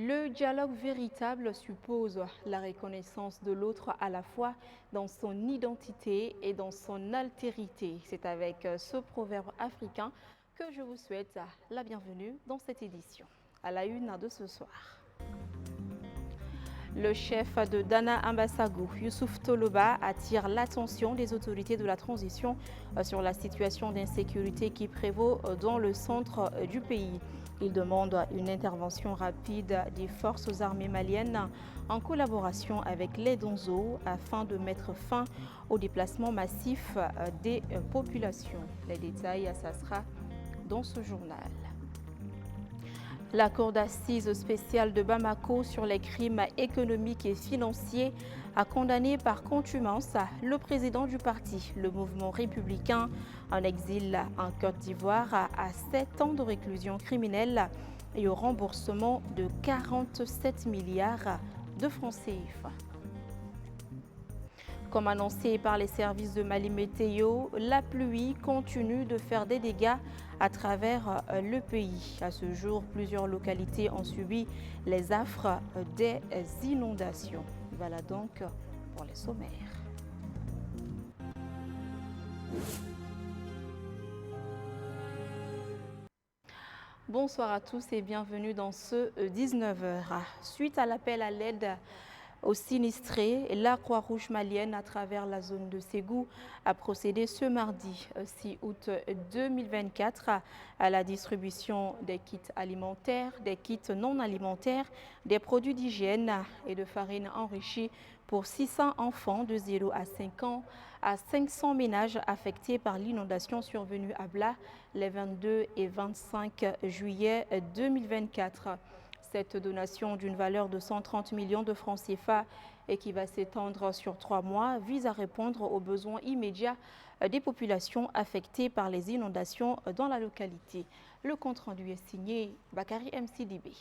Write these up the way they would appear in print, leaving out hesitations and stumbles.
Le dialogue véritable suppose la reconnaissance de l'autre à la fois dans son identité et dans son altérité. C'est avec ce proverbe africain que je vous souhaite la bienvenue dans cette édition. À la une de ce soir. Le chef de Dana Ambassago, Youssouf Toloba, attire l'attention des autorités de la transition sur la situation d'insécurité qui prévaut dans le centre du pays. Il demande une intervention rapide des forces armées maliennes en collaboration avec les Donzo afin de mettre fin au déplacement massif des populations. Les détails, ça sera dans ce journal. La Cour d'assises spéciale de Bamako sur les crimes économiques et financiers a condamné par contumace le président du parti, le mouvement républicain, en exil en Côte d'Ivoire, à 7 ans de réclusion criminelle et au remboursement de 47 milliards de francs CFA. Comme annoncé par les services de Mali Météo, la pluie continue de faire des dégâts à travers le pays. À ce jour, plusieurs localités ont subi les affres des inondations. Voilà donc pour les sommaires. Bonsoir à tous et bienvenue dans ce 19h. Suite à l'appel à l'aide aux sinistrés, la Croix-Rouge malienne, à travers la zone de Ségou, a procédé ce mardi 6 août 2024 à la distribution des kits alimentaires, des kits non alimentaires, des produits d'hygiène et de farine enrichie pour 600 enfants de 0 à 5 ans à 500 ménages affectés par l'inondation survenue à Bla les 22 et 25 juillet 2024. Cette donation d'une valeur de 130 millions de francs CFA et qui va s'étendre sur 3 mois vise à répondre aux besoins immédiats des populations affectées par les inondations dans la localité. Le compte-rendu est signé Bakary MCDB.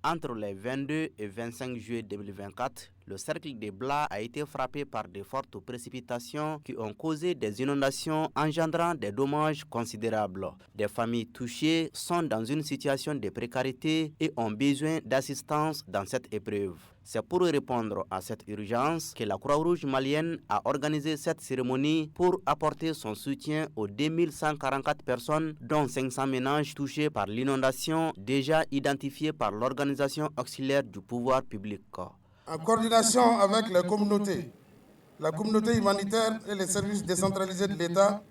Entre les 22 et 25 juillet 2024, le cercle de Bla a été frappé par de fortes précipitations qui ont causé des inondations engendrant des dommages considérables. Des familles touchées sont dans une situation de précarité et ont besoin d'assistance dans cette épreuve. C'est pour répondre à cette urgence que la Croix-Rouge malienne a organisé cette cérémonie pour apporter son soutien aux 2144 personnes, dont 500 ménages touchés par l'inondation déjà identifiés par l'organisation auxiliaire du pouvoir public. En coordination avec les communautés, la communauté humanitaire et les services décentralisés de l'État,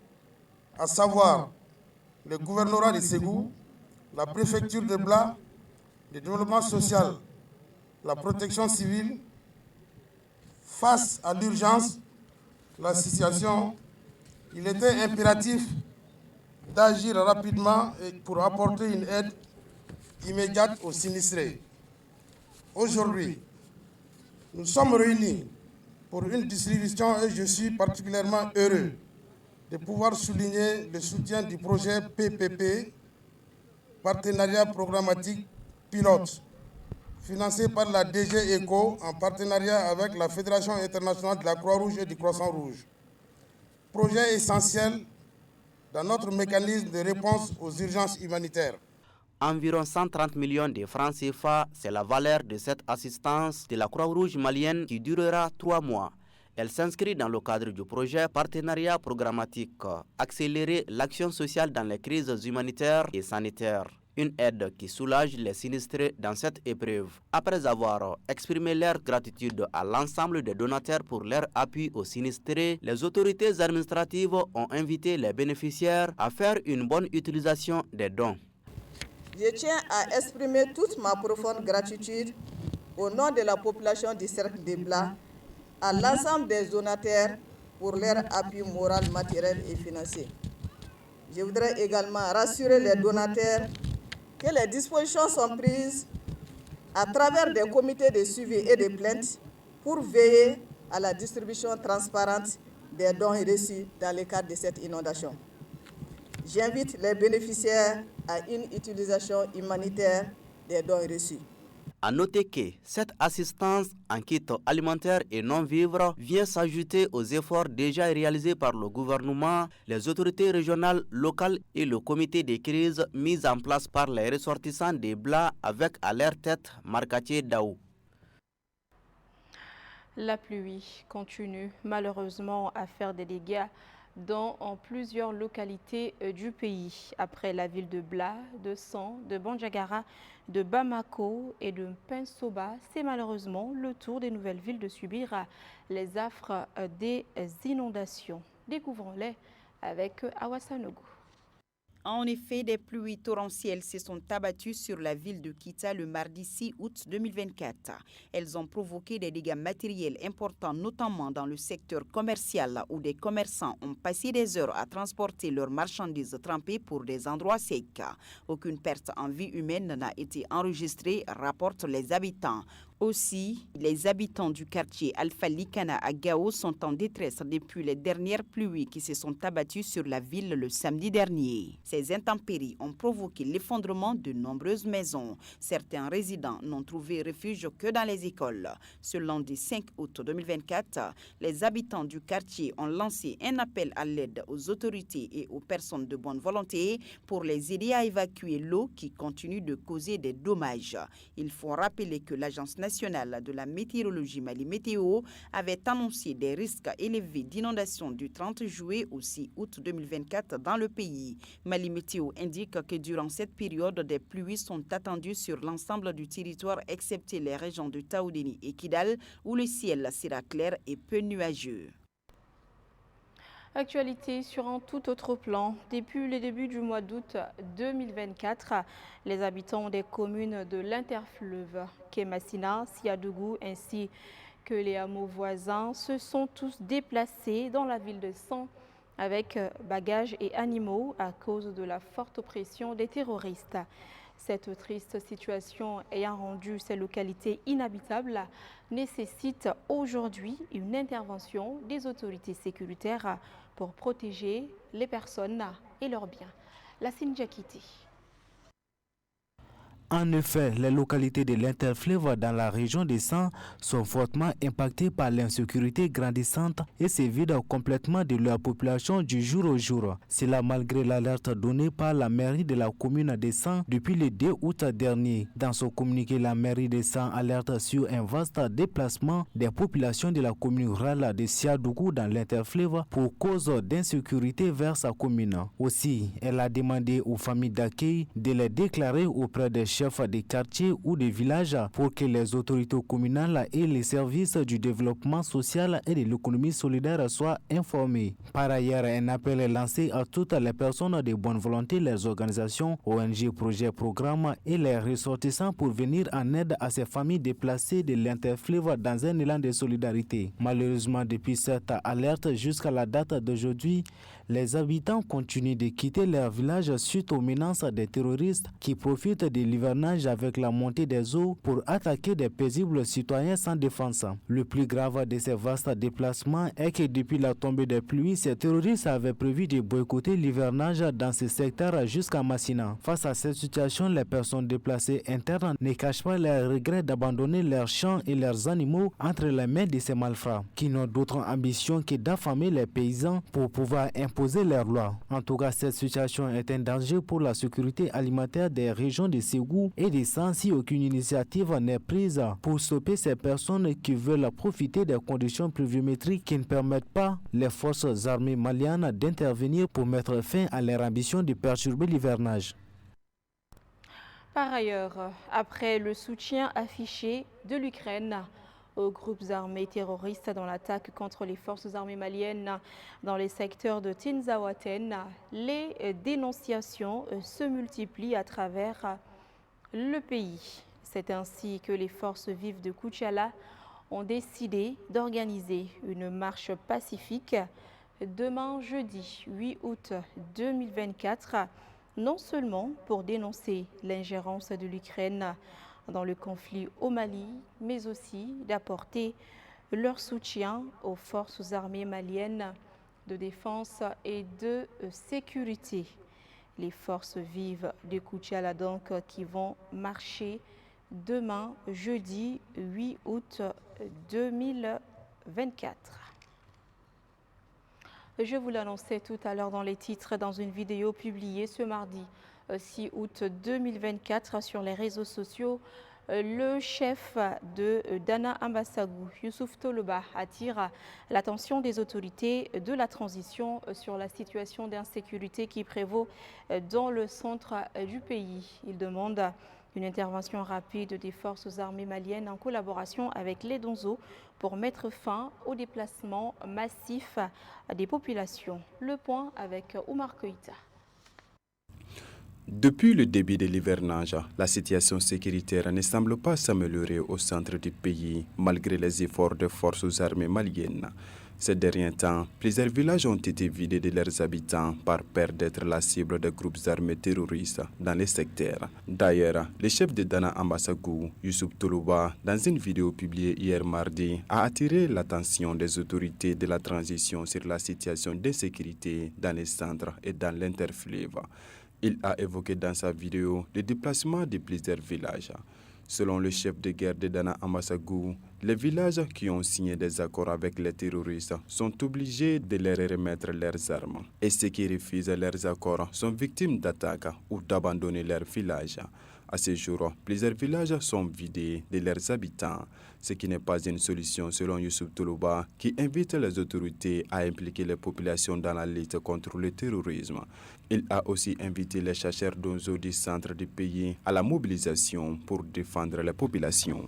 à savoir le gouvernorat de Ségou, la préfecture de Bla, le développement social, la protection civile, face à l'urgence, la situation, il était impératif d'agir rapidement pour apporter une aide immédiate aux sinistrés. Aujourd'hui, nous sommes réunis pour une distribution et je suis particulièrement heureux de pouvoir souligner le soutien du projet PPP, Partenariat Programmatique Pilote, financé par la DG ECO en partenariat avec la Fédération internationale de la Croix-Rouge et du Croissant-Rouge. Projet essentiel dans notre mécanisme de réponse aux urgences humanitaires. Environ 130 millions de francs CFA, c'est la valeur de cette assistance de la Croix-Rouge malienne qui durera 3 mois. Elle s'inscrit dans le cadre du projet Partenariat Programmatique, accélérer l'action sociale dans les crises humanitaires et sanitaires. Une aide qui soulage les sinistrés dans cette épreuve. Après avoir exprimé leur gratitude à l'ensemble des donateurs pour leur appui aux sinistrés, les autorités administratives ont invité les bénéficiaires à faire une bonne utilisation des dons. Je tiens à exprimer toute ma profonde gratitude au nom de la population du cercle de Bla, à l'ensemble des donateurs pour leur appui moral, matériel et financier. Je voudrais également rassurer les donateurs que les dispositions sont prises à travers des comités de suivi et de plainte pour veiller à la distribution transparente des dons reçus dans le cadre de cette inondation. J'invite les bénéficiaires à une utilisation humanitaire des dons reçus. À noter que cette assistance en kit alimentaire et non-vivre vient s'ajouter aux efforts déjà réalisés par le gouvernement, les autorités régionales, locales et le comité de crise mis en place par les ressortissants des Blas avec à leur tête Markatié Daou. La pluie continue malheureusement à faire des dégâts dans plusieurs localités du pays. Après la ville de Bla, de San, de Bandiagara, de Bamako et de Pinsoba, c'est malheureusement le tour des nouvelles villes de subir les affres des inondations. Découvrons-les avec Awa Sanogo. En effet, des pluies torrentielles se sont abattues sur la ville de Kita le mardi 6 août 2024. Elles ont provoqué des dégâts matériels importants, notamment dans le secteur commercial où des commerçants ont passé des heures à transporter leurs marchandises trempées pour des endroits secs. Aucune perte en vie humaine n'a été enregistrée, rapportent les habitants. Aussi, les habitants du quartier Alpha Likana à Gao sont en détresse depuis les dernières pluies qui se sont abattues sur la ville le samedi dernier. Ces intempéries ont provoqué l'effondrement de nombreuses maisons. Certains résidents n'ont trouvé refuge que dans les écoles. Ce lundi 5 août 2024, les habitants du quartier ont lancé un appel à l'aide aux autorités et aux personnes de bonne volonté pour les aider à évacuer l'eau qui continue de causer des dommages. Il faut rappeler que l'Agence nationale de la météorologie Mali Météo avait annoncé des risques élevés d'inondation du 30 juillet au 6 août 2024 dans le pays. Mali Météo indique que durant cette période, des pluies sont attendues sur l'ensemble du territoire excepté les régions de Taoudéni et Kidal où le ciel sera clair et peu nuageux. Actualité sur un tout autre plan. Depuis le début du mois d'août 2024, les habitants des communes de l'Interfleuve, Kémassina, Siadougou ainsi que les hameaux voisins se sont tous déplacés dans la ville de San avec bagages et animaux à cause de la forte pression des terroristes. Cette triste situation ayant rendu ces localités inhabitables nécessite aujourd'hui une intervention des autorités sécuritaires pour protéger les personnes et leurs biens. La Sinjakiti. En effet, les localités de l'Interfleuve dans la région des San sont fortement impactées par l'insécurité grandissante et se vident complètement de leur population du jour au jour. Cela malgré l'alerte donnée par la mairie de la commune des San depuis le 2 août dernier. Dans son communiqué, la mairie des San alerte sur un vaste déplacement des populations de la commune rurale de Siadougou dans l'Interfleuve pour cause d'insécurité vers sa commune. Aussi, elle a demandé aux familles d'accueil de les déclarer auprès des chefs des quartiers ou des villages pour que les autorités communales et les services du développement social et de l'économie solidaire soient informés. Par ailleurs, un appel est lancé à toutes les personnes de bonne volonté, les organisations, ONG, projets, programmes et les ressortissants pour venir en aide à ces familles déplacées de l'Interfleuve dans un élan de solidarité. Malheureusement, depuis cette alerte jusqu'à la date d'aujourd'hui, les habitants continuent de quitter leur village suite aux menaces des terroristes qui profitent de l'hivernage avec la montée des eaux pour attaquer des paisibles citoyens sans défense. Le plus grave de ces vastes déplacements est que depuis la tombée des pluies, ces terroristes avaient prévu de boycotter l'hivernage dans ce secteur jusqu'à Massina. Face à cette situation, les personnes déplacées internes ne cachent pas leur regret d'abandonner leurs champs et leurs animaux entre les mains de ces malfrats, qui n'ont d'autre ambition que d'affamer les paysans pour pouvoir imposer leurs lois. En tout cas, cette situation est un danger pour la sécurité alimentaire des régions de Ségou et des San si aucune initiative n'est prise pour stopper ces personnes qui veulent profiter des conditions pluviométriques qui ne permettent pas les forces armées maliennes d'intervenir pour mettre fin à leur ambition de perturber l'hivernage. Par ailleurs, après le soutien affiché de l'Ukraine aux groupes armés terroristes dans l'attaque contre les forces armées maliennes dans les secteurs de Tinzaouaten, les dénonciations se multiplient à travers le pays. C'est ainsi que les forces vives de Koutiala ont décidé d'organiser une marche pacifique demain jeudi 8 août 2024, non seulement pour dénoncer l'ingérence de l'Ukraine dans le conflit au Mali, mais aussi d'apporter leur soutien aux forces armées maliennes de défense et de sécurité. Les forces vives de Koutiala donc qui vont marcher demain, jeudi 8 août 2024. Je vous l'annonçais tout à l'heure dans les titres, dans une vidéo publiée ce mardi 6 août 2024 sur les réseaux sociaux. Le chef de Dana Ambassagu, Youssouf Toloba, attire l'attention des autorités de la transition sur la situation d'insécurité qui prévaut dans le centre du pays. Il demande une intervention rapide des forces armées maliennes en collaboration avec les Donzo pour mettre fin au déplacement massif des populations. Le point avec Oumar Koïta. Depuis le début de l'hivernage, la situation sécuritaire ne semble pas s'améliorer au centre du pays, malgré les efforts des forces armées maliennes. Ces derniers temps, plusieurs villages ont été vidés de leurs habitants par peur d'être la cible de groupes armés terroristes dans les secteurs. D'ailleurs, le chef de Dana Ambassagu, Youssouf Toloba, dans une vidéo publiée hier mardi, a attiré l'attention des autorités de la transition sur la situation d'insécurité dans les centres et dans l'interfleuve. Il a évoqué dans sa vidéo le déplacement de plusieurs villages. Selon le chef de guerre de Dana Ambassagu, les villages qui ont signé des accords avec les terroristes sont obligés de leur remettre leurs armes. Et ceux qui refusent leurs accords sont victimes d'attaques ou d'abandonner leur village. À ce jour, plusieurs villages sont vidés de leurs habitants, ce qui n'est pas une solution selon Youssouf Toloba, qui invite les autorités à impliquer les populations dans la lutte contre le terrorisme. Il a aussi invité les chercheurs d'Onzo du centre du pays à la mobilisation pour défendre les populations.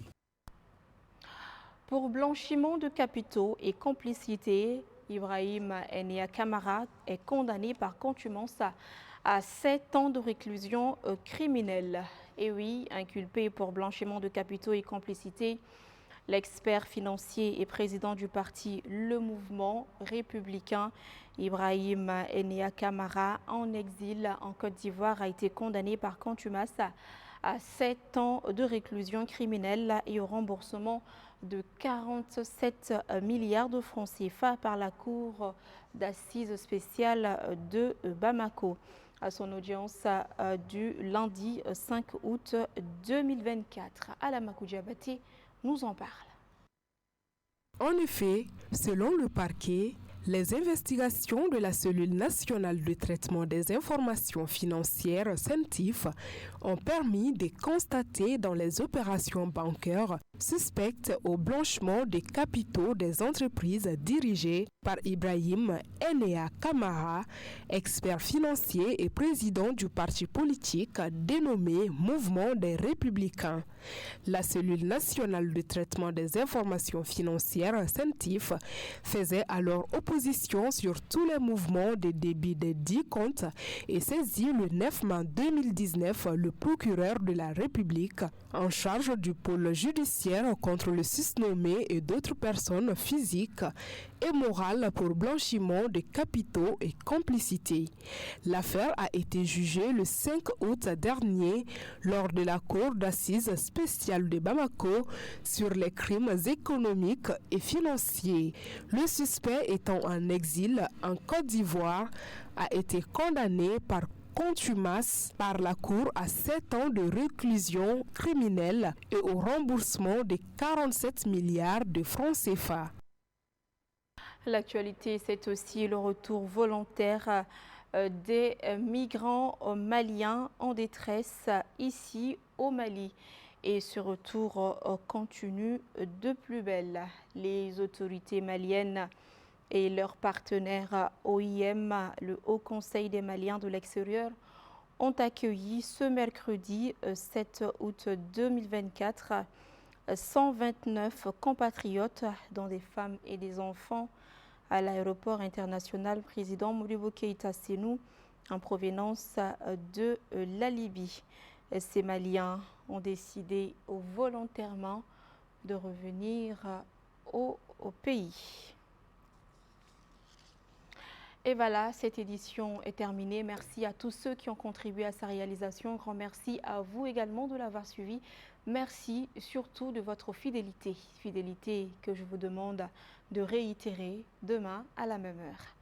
Pour blanchiment de capitaux et complicité, Ibrahim Enia Kamara est condamné par contumace à 7 ans de réclusion criminelle. Et oui, inculpé pour blanchiment de capitaux et complicité, l'expert financier et président du parti Le Mouvement républicain, Ibrahim Enia Kamara, en exil en Côte d'Ivoire, a été condamné par contumace à 7 ans de réclusion criminelle et au remboursement de 47 milliards de francs CFA par la Cour d'assises spéciale de Bamako. À son audience du lundi 5 août 2024. Alamakou Diabaté nous en parle. En effet, selon le parquet, les investigations de la cellule nationale de traitement des informations financières CENTIF ont permis de constater dans les opérations bancaires suspectes au blanchiment des capitaux des entreprises dirigées par Ibrahim Enia Kamara, expert financier et président du parti politique dénommé Mouvement des Républicains. La cellule nationale de traitement des informations financières CENTIF faisait alors opposition sur tous les mouvements de débit des 10 comptes et saisit le 9 mai 2019 le procureur de la République en charge du pôle judiciaire contre le susnommé et d'autres personnes physiques et morales pour blanchiment de capitaux et complicité. L'affaire a été jugée le 5 août dernier lors de la Cour d'assises spéciale de Bamako sur les crimes économiques et financiers. Le suspect étant en exil en Côte d'Ivoire a été condamné par contumace par la Cour à 7 ans de réclusion criminelle et au remboursement de 47 milliards de francs CFA. L'actualité, c'est aussi le retour volontaire des migrants maliens en détresse ici au Mali. Et ce retour continue de plus belle. Les autorités maliennes et leurs partenaires OIM, le Haut Conseil des Maliens de l'extérieur, ont accueilli ce mercredi 7 août 2024 129 compatriotes, dont des femmes et des enfants, à l'aéroport international président Modibo Keïta Sénou en provenance de la Libye. Ces Maliens ont décidé volontairement de revenir au pays. Et voilà, cette édition est terminée. Merci à tous ceux qui ont contribué à sa réalisation. Grand merci à vous également de l'avoir suivi. Merci surtout de votre fidélité. Fidélité que je vous demande de réitérer demain à la même heure.